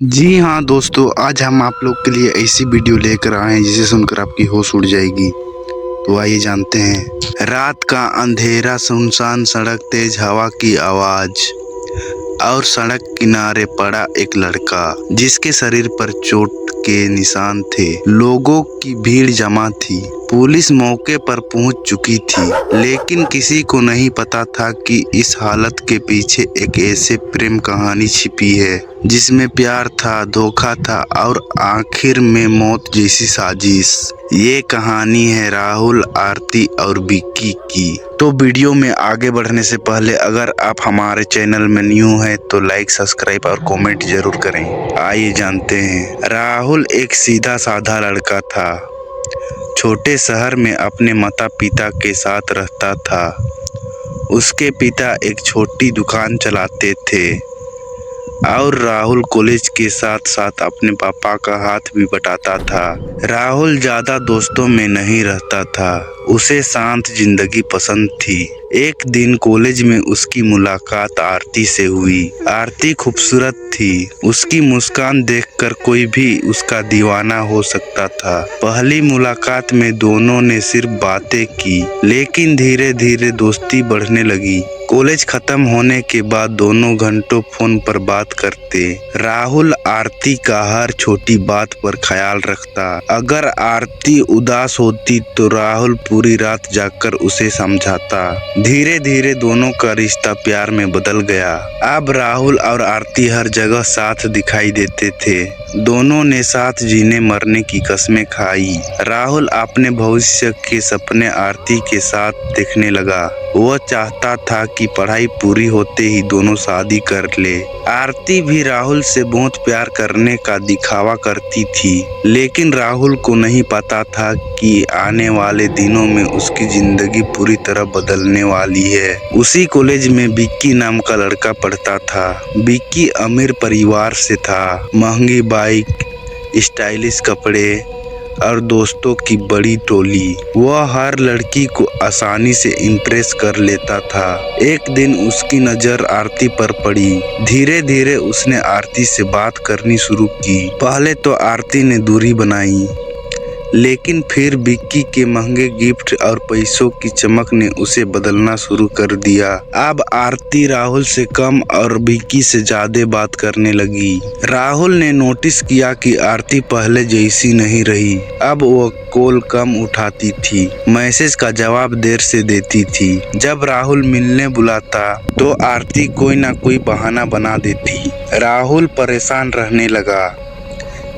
जी हाँ दोस्तों, आज हम आप लोग के लिए ऐसी वीडियो लेकर आए हैं जिसे सुनकर आपकी होश उड़ जाएगी। तो आइए जानते हैं। रात का अंधेरा, सुनसान सड़क, तेज हवा की आवाज और सड़क किनारे पड़ा एक लड़का जिसके शरीर पर चोट के निशान थे। लोगों की भीड़ जमा थी। पुलिस मौके पर पहुंच चुकी थी, लेकिन किसी को नहीं पता था कि इस हालत के पीछे एक ऐसे प्रेम कहानी छिपी है जिसमें प्यार था, धोखा था और आखिर में मौत जैसी साजिश। ये कहानी है राहुल, आरती और विक्की की। तो वीडियो में आगे बढ़ने से पहले अगर आप हमारे चैनल में न्यू हैं तो लाइक, सब्सक्राइब और कमेंट जरूर करें। आइए जानते हैं। राहुल एक सीधा साधा लड़का था। छोटे शहर में अपने माता पिता के साथ रहता था। उसके पिता एक छोटी दुकान चलाते थे और राहुल कॉलेज के साथ साथ अपने पापा का हाथ भी बटाता था। राहुल ज्यादा दोस्तों में नहीं रहता था। उसे शांत जिंदगी पसंद थी। एक दिन कॉलेज में उसकी मुलाकात आरती से हुई। आरती खूबसूरत थी। उसकी मुस्कान देखकर कोई भी उसका दीवाना हो सकता था। पहली मुलाकात में दोनों ने सिर्फ बातें की, लेकिन धीरे धीरे दोस्ती बढ़ने लगी। कॉलेज खत्म होने के बाद दोनों घंटों फोन पर बात करते। राहुल आरती का हर छोटी बात पर ख्याल रखता। अगर आरती उदास होती तो राहुल पूरी रात जागकर उसे समझाता। धीरे धीरे दोनों का रिश्ता प्यार में बदल गया। अब राहुल और आरती हर जगह साथ दिखाई देते थे। दोनों ने साथ जीने मरने की कस्में खाई। राहुल अपने भविष्य के सपने आरती के साथ देखने लगा। वह चाहता था कि पढ़ाई पूरी होते ही दोनों शादी कर ले। आरती भी राहुल से बहुत प्यार करने का दिखावा करती थी, लेकिन राहुल को नहीं पता था कि आने वाले दिनों में उसकी जिंदगी पूरी तरह बदलने वाली है। उसी कॉलेज में विक्की नाम का लड़का पढ़ता था। विक्की अमीर परिवार से था। महंगी बाइक, स्टाइलिश कपड़े और दोस्तों की बड़ी टोली। वह हर लड़की को आसानी से इम्प्रेस कर लेता था। एक दिन उसकी नज़र आरती पर पड़ी। धीरे धीरे उसने आरती से बात करनी शुरू की। पहले तो आरती ने दूरी बनाई, लेकिन फिर विक्की के महंगे गिफ्ट और पैसों की चमक ने उसे बदलना शुरू कर दिया। अब आरती राहुल से कम और विक्की से ज्यादा बात करने लगी। राहुल ने नोटिस किया कि आरती पहले जैसी नहीं रही। अब वह कॉल कम उठाती थी, मैसेज का जवाब देर से देती थी। जब राहुल मिलने बुलाता तो आरती कोई ना कोई बहाना बना देती। राहुल परेशान रहने लगा।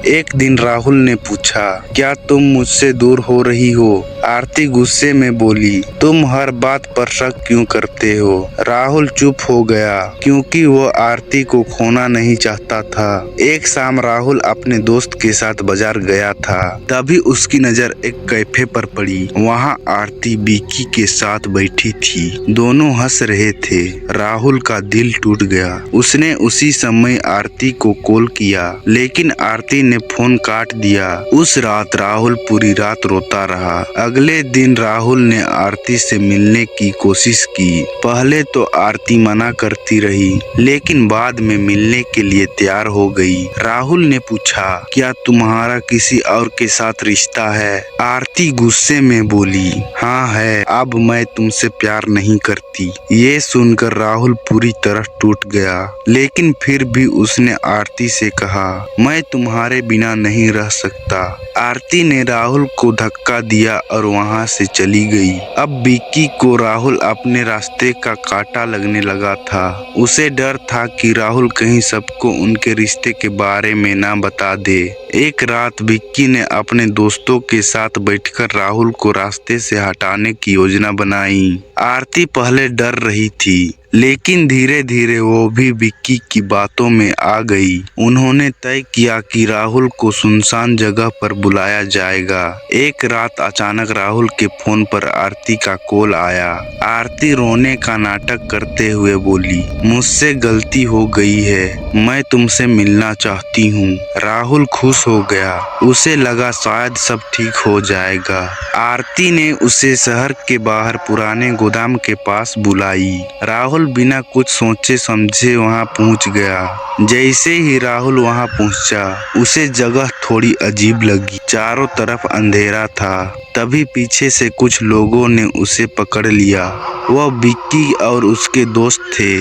एक दिन राहुल ने पूछा, क्या तुम मुझसे दूर हो रही हो? आरती गुस्से में बोली, तुम हर बात पर शक क्यों करते हो? राहुल चुप हो गया, क्योंकि वो आरती को खोना नहीं चाहता था। एक शाम राहुल अपने दोस्त के साथ बाजार गया था। तभी उसकी नजर एक कैफे पर पड़ी। वहाँ आरती विक्की के साथ बैठी थी। दोनों हंस रहे थे। राहुल का दिल टूट गया। उसने उसी समय आरती को कॉल किया, लेकिन आरती ने फोन काट दिया। उस रात राहुल पूरी रात रोता रहा। अगले दिन राहुल ने आरती से मिलने की कोशिश की। पहले तो आरती मना करती रही, लेकिन बाद में मिलने के लिए तैयार हो गई। राहुल ने पूछा, क्या तुम्हारा किसी और के साथ रिश्ता है? आरती गुस्से में बोली, हाँ है, अब मैं तुमसे प्यार नहीं करती। ये सुनकर राहुल पूरी तरह टूट गया, लेकिन फिर भी उसने आरती से कहा, मैं तुम्हारे बिना नहीं रह सकता। आरती ने राहुल को धक्का दिया और वहां से चली गई। अब विक्की को राहुल अपने रास्ते का कांटा लगने लगा था। उसे डर था कि राहुल कहीं सबको उनके रिश्ते के बारे में ना बता दे। एक रात विक्की ने अपने दोस्तों के साथ बैठकर राहुल को रास्ते से हटाने की योजना बनाई। आरती पहले डर रही थी, लेकिन धीरे धीरे वो भी विक्की की बातों में आ गई। उन्होंने तय किया कि राहुल को सुनसान जगह पर बुलाया जाएगा। एक रात अचानक राहुल के फोन पर आरती का कॉल आया। आरती रोने का नाटक करते हुए बोली, मुझसे गलती हो गई है, मैं तुमसे मिलना चाहती हूँ। राहुल खुश हो गया। उसे लगा शायद सब ठीक हो जाएगा। आरती ने उसे शहर के बाहर पुराने गोदाम के पास बुलाई। राहुल राहुल बिना कुछ सोचे समझे वहां पहुंच गया। जैसे ही राहुल वहां पहुंचा उसे जगह थोड़ी अजीब लगी। चारों तरफ अंधेरा था। तभी पीछे से कुछ लोगों ने उसे पकड़ लिया। वह विक्की और उसके दोस्त थे।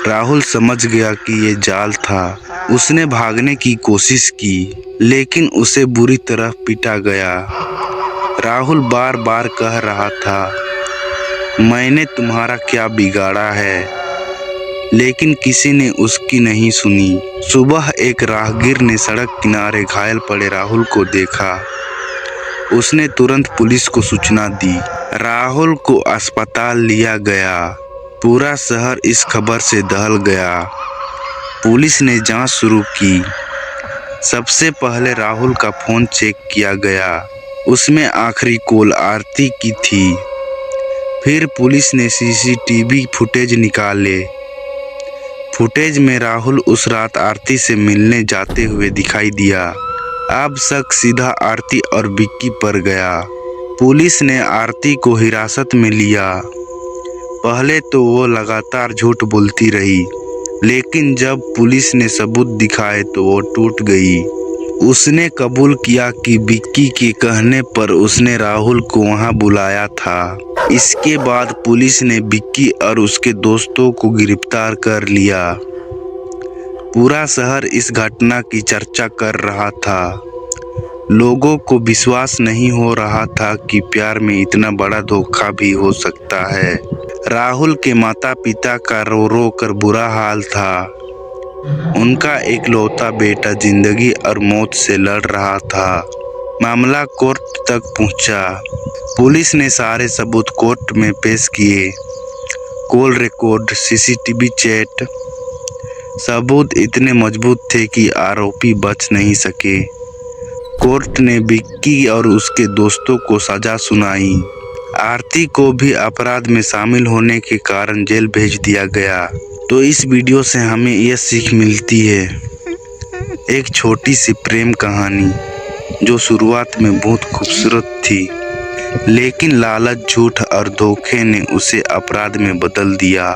राहुल समझ गया कि ये जाल था। उसने भागने की कोशिश की लेकिन उसे बुरी तरह पीटा गया। राहुल बार बार कह रहा था, मैंने तुम्हारा क्या बिगाड़ा है, लेकिन किसी ने उसकी नहीं सुनी। सुबह एक राहगीर ने सड़क किनारे घायल पड़े राहुल को देखा। उसने तुरंत पुलिस को सूचना दी। राहुल को अस्पताल लिया गया। पूरा शहर इस खबर से दहल गया। पुलिस ने जांच शुरू की। सबसे पहले राहुल का फोन चेक किया गया। उसमें आखिरी कॉल आरती की थी। फिर पुलिस ने सीसीटीवी फुटेज निकाले। फुटेज में राहुल उस रात आरती से मिलने जाते हुए दिखाई दिया। अब शक सीधा आरती और विक्की पर गया। पुलिस ने आरती को हिरासत में लिया। पहले तो वो लगातार झूठ बोलती रही, लेकिन जब पुलिस ने सबूत दिखाए तो वो टूट गई। उसने कबूल किया कि विक्की के कहने पर उसने राहुल को वहां बुलाया था। इसके बाद पुलिस ने विक्की और उसके दोस्तों को गिरफ्तार कर लिया। पूरा शहर इस घटना की चर्चा कर रहा था। लोगों को विश्वास नहीं हो रहा था कि प्यार में इतना बड़ा धोखा भी हो सकता है। राहुल के माता पिता का रो रो कर बुरा हाल था। उनका इकलौता बेटा जिंदगी और मौत से लड़ रहा था। मामला कोर्ट तक पहुंचा। पुलिस ने सारे सबूत कोर्ट में पेश किए। कॉल रिकॉर्ड, सीसीटीवी चैट, सबूत इतने मजबूत थे कि आरोपी बच नहीं सके। कोर्ट ने विक्की और उसके दोस्तों को सजा सुनाई। आरती को भी अपराध में शामिल होने के कारण जेल भेज दिया गया। तो इस वीडियो से हमें यह सीख मिलती है, एक छोटी सी प्रेम कहानी जो शुरुआत में बहुत खूबसूरत थी, लेकिन लालच, झूठ और धोखे ने उसे अपराध में बदल दिया।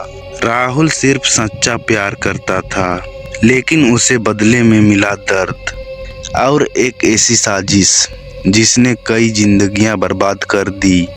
राहुल सिर्फ सच्चा प्यार करता था, लेकिन उसे बदले में मिला दर्द और एक ऐसी साजिश जिसने कई जिंदगियां बर्बाद कर दी।